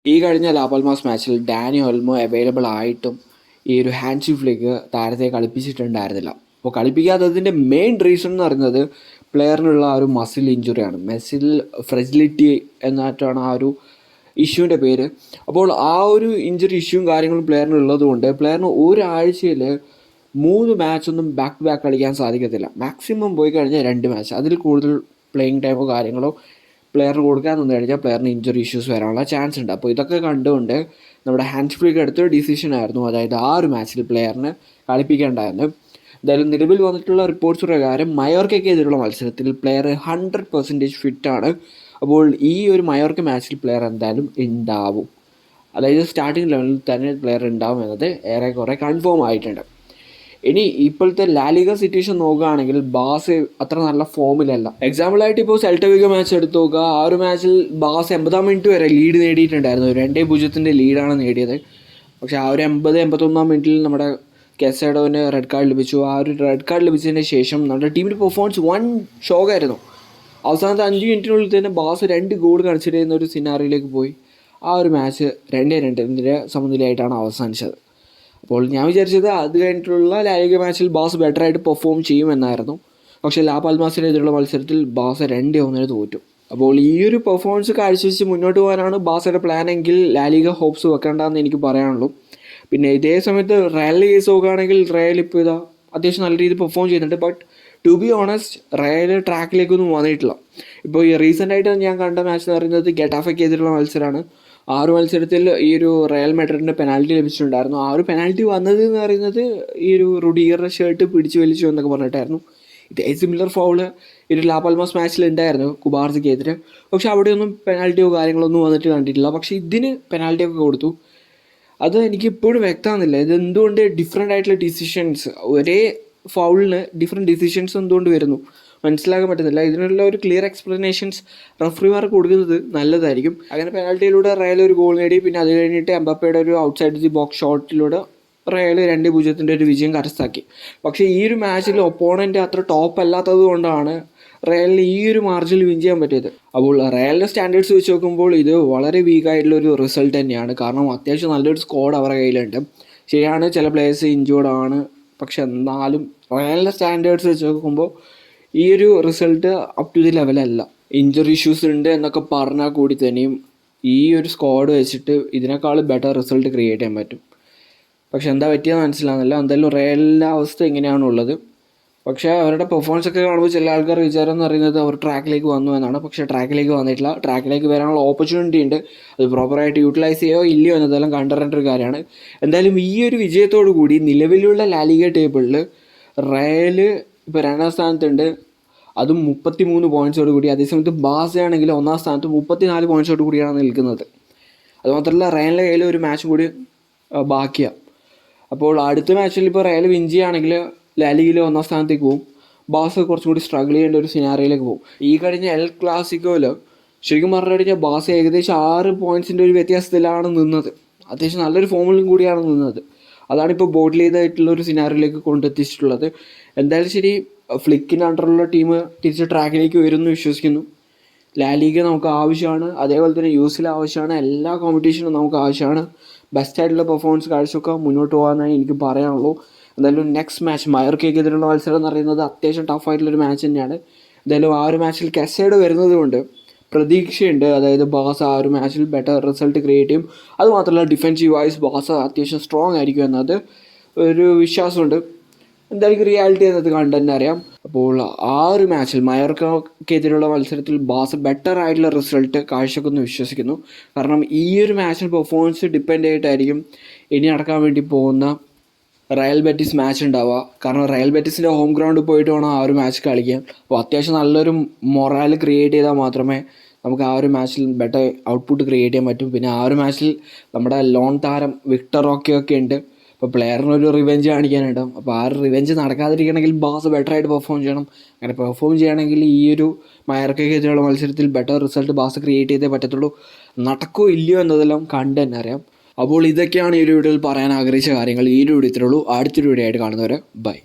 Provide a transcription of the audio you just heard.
ഈ കഴിഞ്ഞ ലാപൽമാസ് മാച്ചിൽ ഡാനി ഓൾമോ അവൈലബിൾ ആയിട്ടും ഈ ഒരു ഹാൻസി ഫ്ലിക്ക് താരത്തെ കളിപ്പിച്ചിട്ടുണ്ടായിരുന്നില്ല. അപ്പോൾ കളിപ്പിക്കാത്തതിൻ്റെ മെയിൻ റീസൺ എന്ന് പറയുന്നത് പ്ലെയറിനുള്ള ആ ഒരു മസിൽ ഇഞ്ചുറിയാണ്. മസിൽ ഫ്രെജിലിറ്റി എന്നിട്ടാണ് ആ ഒരു ഇഷ്യൂവിൻ്റെ പേര്. അപ്പോൾ ആ ഒരു ഇഞ്ചുറി ഇഷ്യൂവും കാര്യങ്ങളും പ്ലെയറിനുള്ളത് കൊണ്ട് പ്ലെയറിന് ഒരാഴ്ചയിൽ 3 മാച്ചൊന്നും ബാക്ക് ടു ബാക്ക് കളിക്കാൻ സാധിക്കത്തില്ല. മാക്സിമം പോയി കഴിഞ്ഞാൽ 2 മാച്ച്, അതിൽ കൂടുതൽ പ്ലേയിങ് ടൈമോ കാര്യങ്ങളോ പ്ലെയറിന് കൊടുക്കാൻ നിന്ന് കഴിഞ്ഞാൽ പ്ലെയറിന് ഇഞ്ചുറി ഇഷ്യൂസ് വരാനുള്ള ചാൻസ് ഉണ്ട്. അപ്പോൾ ഇതൊക്കെ കണ്ടുകൊണ്ട് നമ്മുടെ ഹാൻസ് ഫ്ലിക്ക് എടുത്തൊരു ഡിസിഷൻ ആയിരുന്നു, അതായത് ആ ഒരു മാച്ചിൽ പ്ലെയറിന് കളിപ്പിക്കേണ്ടായിരുന്നു. എന്തായാലും നിലവിൽ വന്നിട്ടുള്ള റിപ്പോർട്ട്സ് പ്രകാരം മയോർക്കെതിരെയുള്ള മത്സരത്തിൽ പ്ലെയർ 100% ഫിറ്റാണ്. അപ്പോൾ ഈ ഒരു മയോർക്ക മാച്ചിൽ പ്ലെയർ എന്തായാലും ഉണ്ടാവും, അതായത് സ്റ്റാർട്ടിംഗ് ലെവലിൽ തന്നെ പ്ലെയർ ഉണ്ടാവും എന്നത് ഏറെക്കുറെ കൺഫേം ആയിട്ടുണ്ട്. ഇനി ഇപ്പോഴത്തെ ലാലിഗ സിറ്റുവേഷൻ നോക്കുകയാണെങ്കിൽ ബാസ് അത്ര നല്ല ഫോമിലല്ല. എക്സാമ്പിളായിട്ട് ഇപ്പോൾ സെൽട്ട മാച്ച് എടുത്ത് നോക്കുക. ആ ഒരു മാച്ചിൽ ബാസ് 80-ാം മിനിറ്റ് വരെ ലീഡ് നേടിയിട്ടുണ്ടായിരുന്നു. 2-0 ലീഡാണ് നേടിയത്. പക്ഷേ ആ ഒരു 81-ാം മിനിറ്റിൽ നമ്മുടെ കെസഡോന് റെഡ് കാർഡ് ലഭിച്ചു. ആ ഒരു റെഡ് കാർഡ് ലഭിച്ചതിന് ശേഷം നമ്മുടെ ടീമിൻ്റെ പെർഫോമൻസ് വൺ ഷോക്കായിരുന്നു. അവസാനത്തെ 5 മിനിറ്റിനുള്ളിൽ തന്നെ ബാസ് 2 ഗോൾ കൺസിഡർ ചെയ്യുന്ന ഒരു സിനാറിയിലേക്ക് പോയി. ആ ഒരു മാച്ച് 2-2 സമനിലയായിട്ടാണ് അവസാനിച്ചത്. അപ്പോൾ ഞാൻ വിചാരിച്ചത് അത് കഴിഞ്ഞിട്ടുള്ള ലാലിഗ മാച്ചിൽ ബാസ് ബെറ്ററായിട്ട് പെർഫോം ചെയ്യുമെന്നായിരുന്നു. പക്ഷേ ലാ പാൽമാസിനെതിരെയുള്ള മത്സരത്തിൽ ബാസ് 2-1 തോറ്റു. അപ്പോൾ ഈ ഒരു പെർഫോമൻസ് കാഴ്ചവെച്ച് മുന്നോട്ട് പോകാനാണ് ബാസയുടെ പ്ലാനെങ്കിൽ ലാലിഗ ഹോപ്സ് വെക്കേണ്ടതെന്ന് എനിക്ക് പറയാനുള്ളൂ. പിന്നെ ഇതേ സമയത്ത് റയലിൻ്റെ കേസ് നോക്കുകയാണെങ്കിൽ റയൽ ഇപ്പോൾ ഇതാ അത്യാവശ്യം നല്ല രീതിയിൽ പെർഫോം ചെയ്യുന്നുണ്ട്. But to be honest real ട്രാക്കിലേക്കൊന്നും വന്നിട്ടില്ല. ഇപ്പോൾ ഈ റീസെൻ്റായിട്ട് ഞാൻ കണ്ട മാച്ച് എന്ന് പറയുന്നത് ഗെറ്റാഫയ്ക്കെതിരെയുള്ള മത്സരമാണ്. ആ ഒരു മത്സരത്തിൽ ഈ ഒരു റയൽ മാഡ്രിഡിന് പെനാൽറ്റി ലഭിച്ചിട്ടുണ്ടായിരുന്നു. ആ ഒരു പെനാൽറ്റി വന്നത് എന്ന് പറയുന്നത് ഈ ഒരു റുഡിഗറുടെ ഷർട്ട് പിടിച്ചു വലിച്ചു എന്നൊക്കെ പറഞ്ഞിട്ടായിരുന്നു. ഇതേ സിമിലർ ഫൗള് ഈ ഒരു ലാ പാൽമാസ് മാച്ചിൽ ഉണ്ടായിരുന്നു കുബാർസിക്കെതിരെ. പക്ഷെ അവിടെയൊന്നും പെനാൽറ്റിയോ കാര്യങ്ങളൊന്നും വന്നിട്ട് കണ്ടിട്ടില്ല. പക്ഷേ ഇതിന് പെനാൽറ്റിയൊക്കെ കൊടുത്തു. അത് എനിക്ക് ഇപ്പോഴും വ്യക്തമാകുന്നില്ല, ഇത് എന്തുകൊണ്ട് ഡിഫറെൻ്റ് ആയിട്ടുള്ള ഡിസിഷൻസ്, ഒരേ ഫൗളിന് ഡിഫറെൻറ്റ് ഡിസിഷൻസ് എന്തുകൊണ്ട് വരുന്നു മനസ്സിലാക്കാൻ പറ്റുന്നില്ല. ഇതിനുള്ള ഒരു ക്ലിയർ എക്സ്പ്ലനേഷൻസ് റഫറിമാർക്ക് കൊടുക്കുന്നത് നല്ലതായിരിക്കും. അങ്ങനെ പെനാൽറ്റിയിലൂടെ റയൽ ഒരു ഗോൾ നേടി. പിന്നെ അത് കഴിഞ്ഞിട്ട് എംബാപ്പയുടെ ഒരു ഔട്ട്സൈഡ് ദി ബോക്സ് ഷോട്ടിലൂടെ റയൽ 2-0 ഒരു വിജയം കരസ്ഥമാക്കി. പക്ഷേ ഈ ഒരു മാച്ചിൽ ഒപ്പോണൻ്റ് അത്ര ടോപ്പ് അല്ലാത്തത് കൊണ്ടാണ് റയലിന് ഈ ഒരു മാർജിനിൽ വിൻ ചെയ്യാൻ പറ്റിയത്. അപ്പോൾ റയലിൻ്റെ സ്റ്റാൻഡേർഡ്സ് വെച്ച് നോക്കുമ്പോൾ ഇത് വളരെ വീക്കായിട്ടുള്ളൊരു റിസൾട്ട് തന്നെയാണ്. കാരണം അത്യാവശ്യം നല്ലൊരു സ്ക്വാഡ് അവരുടെ കയ്യിലുണ്ട്. ശരിയാണ്, ചില പ്ലേയേഴ്സ് ഇഞ്ചേർഡ് ആണ്. പക്ഷെ എന്നാലും റയലിൻ്റെ സ്റ്റാൻഡേർഡ്സ് വെച്ച് നോക്കുമ്പോൾ ഈ ഒരു റിസൾട്ട് അപ് ടു ദി ലെവലല്ല. ഇഞ്ചറി ഇഷ്യൂസ് ഉണ്ട് എന്നൊക്കെ പറഞ്ഞാൽ കൂടി തന്നെയും ഈ ഒരു സ്ക്വാഡ് വെച്ചിട്ട് ഇതിനേക്കാൾ ബെറ്റർ റിസൾട്ട് ക്രിയേറ്റ് ചെയ്യാൻ പറ്റും. പക്ഷെ എന്താ പറ്റിയെന്ന് മനസ്സിലാകുന്നില്ല. എന്തായാലും റയലിൻ്റെ അവസ്ഥ ഇങ്ങനെയാണുള്ളത്. പക്ഷേ അവരുടെ പെർഫോമൻസ് ഒക്കെ കാണുമ്പോൾ ചില ആൾക്കാർ വിചാരം എന്ന് പറയുന്നത് അവർ ട്രാക്കിലേക്ക് വന്നു എന്നാണ്. പക്ഷേ ട്രാക്കിലേക്ക് വന്നിട്ടില്ല. ട്രാക്കിലേക്ക് വരാനുള്ള ഓപ്പർച്യൂണിറ്റി ഉണ്ട്. അത് പ്രോപ്പറായിട്ട് യൂട്ടിലൈസ് ചെയ്യോ ഇല്ലയോ എന്നതെല്ലാം കണ്ടറിയേണ്ട ഒരു കാര്യമാണ്. എന്തായാലും ഈ ഒരു വിജയത്തോടു കൂടി നിലവിലുള്ള ലാലിഗ ടേബിളിൽ റയൽ ഇപ്പോൾ 2ാം സ്ഥാനത്തുണ്ട്, അതും 33 പോയിൻറ്റ്സോട് കൂടി. അതേസമയത്ത് ബാസയാണെങ്കിൽ 1ാം സ്ഥാനത്ത് 34 പോയിൻറ്റ്സോട് കൂടിയാണ് നിൽക്കുന്നത്. അതുമാത്രമല്ല റയലിൻ്റെ കയ്യിൽ ഒരു മാച്ച് കൂടി ബാക്കിയാണ്. അപ്പോൾ അടുത്ത മാച്ചിൽ ഇപ്പോൾ റയൽ വിൻ ചെയ്യുകയാണെങ്കിൽ ലാലിഗയിൽ 1ാം സ്ഥാനത്തേക്ക് പോകും. ബാസ കുറച്ചും കൂടി സ്ട്രഗിൾ ചെയ്യേണ്ട ഒരു സിനാറിയിലേക്ക് പോകും. ഈ കഴിഞ്ഞ എൽ ക്ലാസിക്കോയിൽ ശരിക്കും പറഞ്ഞു കഴിഞ്ഞാൽ ബാസ ഏകദേശം 6 പോയിൻറ്റ്സിൻ്റെ ഒരു വ്യത്യാസത്തിലാണ് നിന്നത്. അത്യാവശ്യം നല്ലൊരു ഫോമിലും കൂടിയാണ് നിന്നത്. അതാണിപ്പോൾ ബോട്ടിൽ ചെയ്തായിട്ടുള്ളൊരു സിനാറിയിലേക്ക് കൊണ്ടെത്തിച്ചിട്ടുള്ളത്. എന്തായാലും ശരി, ഫ്ലിക്കിൻ്റെ അണ്ടറിലുള്ള ടീം തിരിച്ച് ട്രാക്കിലേക്ക് വരുമെന്ന് വിശ്വസിക്കുന്നു. ലാലിഗ നമുക്ക് ആവശ്യമാണ്, അതേപോലെ തന്നെ യൂസിൽ ആവശ്യമാണ്, എല്ലാ കോമ്പറ്റീഷനും നമുക്ക് ആവശ്യമാണ്. ബെസ്റ്റായിട്ടുള്ള പെർഫോമൻസ് കാഴ്ചയൊക്കെ മുന്നോട്ട് പോകാനായി എനിക്ക് പറയാനുള്ളൂ. എന്തായാലും നെക്സ്റ്റ് മാച്ച് മയോർക്കെതിരെയുള്ള മത്സരം എന്ന് പറയുന്നത് അത്യാവശ്യം ടഫായിട്ടുള്ളൊരു മാച്ച് തന്നെയാണ്. എന്തായാലും ആ ഒരു മാച്ചിൽ കെസൈഡ് വരുന്നത് കൊണ്ട് പ്രതീക്ഷയുണ്ട്. അതായത് ബാസ ആ ഒരു മാച്ചിൽ ബെറ്റർ റിസൾട്ട് ക്രിയേറ്റ് ചെയ്യും. അതുമാത്രമല്ല ഡിഫെൻസീവ് വൈസ് ബാസ അത്യാവശ്യം സ്ട്രോങ് ആയിരിക്കും എന്നത് ഒരു വിശ്വാസമുണ്ട്. എന്തായാലും റിയാലിറ്റി എന്നത് കണ്ടു തന്നെ അറിയാം. അപ്പോൾ ആ ഒരു മാച്ചിൽ മയോർക്കെതിരെയുള്ള മത്സരത്തിൽ ബാസ ബെറ്റർ ആയിട്ടുള്ള റിസൾട്ട് കാഴ്ചവെക്കുമെന്ന് വിശ്വസിക്കുന്നു. കാരണം ഈ ഒരു മാച്ചിൽ പെർഫോമൻസ് ഡിപ്പെൻഡ് ആയിട്ടായിരിക്കും ഇനി നടക്കാൻ വേണ്ടി പോകുന്ന റയൽ ബെറ്റിസ് മാച്ച് ഉണ്ടാവുക. കാരണം റയൽ ബെറ്റിസിൻ്റെ ഹോം ഗ്രൗണ്ടിൽ പോയിട്ട് വേണം ആ ഒരു മാച്ച് കളിക്കാൻ. അപ്പോൾ അത്യാവശ്യം നല്ലൊരു മൊറാൽ ക്രിയേറ്റ് ചെയ്താൽ മാത്രമേ നമുക്ക് ആ ഒരു മാച്ചിൽ ബെറ്റർ ഔട്ട്പുട്ട് ക്രിയേറ്റ് ചെയ്യാൻ പറ്റും. പിന്നെ ആ ഒരു മാച്ചിൽ നമ്മുടെ ലോൺ താരം വിക്ടർ റോക്കെ ഉണ്ട്. അപ്പോൾ പ്ലെയറിനൊരു റിവെഞ്ച് കാണിക്കാനുണ്ടാവും. അപ്പോൾ ആ ഒരു റിവെഞ്ച് നടക്കാതിരിക്കണമെങ്കിൽ ബാസ് ബെറ്ററായിട്ട് പെർഫോം ചെയ്യണം. അങ്ങനെ പെർഫോം ചെയ്യണമെങ്കിൽ ഈ ഒരു മയോർക്കെതിരെയുള്ള മത്സരത്തിൽ ബെറ്റർ റിസൾട്ട് ബാസ് ക്രിയേറ്റ് ചെയ്തേ പറ്റത്തുള്ളൂ. നടക്കോ ഇല്ലയോ എന്നതെല്ലാം കണ്ട് തന്നെ അറിയാം. അപ്പോൾ ഇതൊക്കെയാണ് ഈ ഒരു വീഡിയോയിൽ പറയാൻ ആഗ്രഹിച്ച കാര്യങ്ങൾ. ഈ ഒരു വീഡിയോ ഇത്രയുള്ളൂ. അടുത്തൊരു വീഡിയോ ആയിട്ട് കാണുന്നവരെ ബൈ.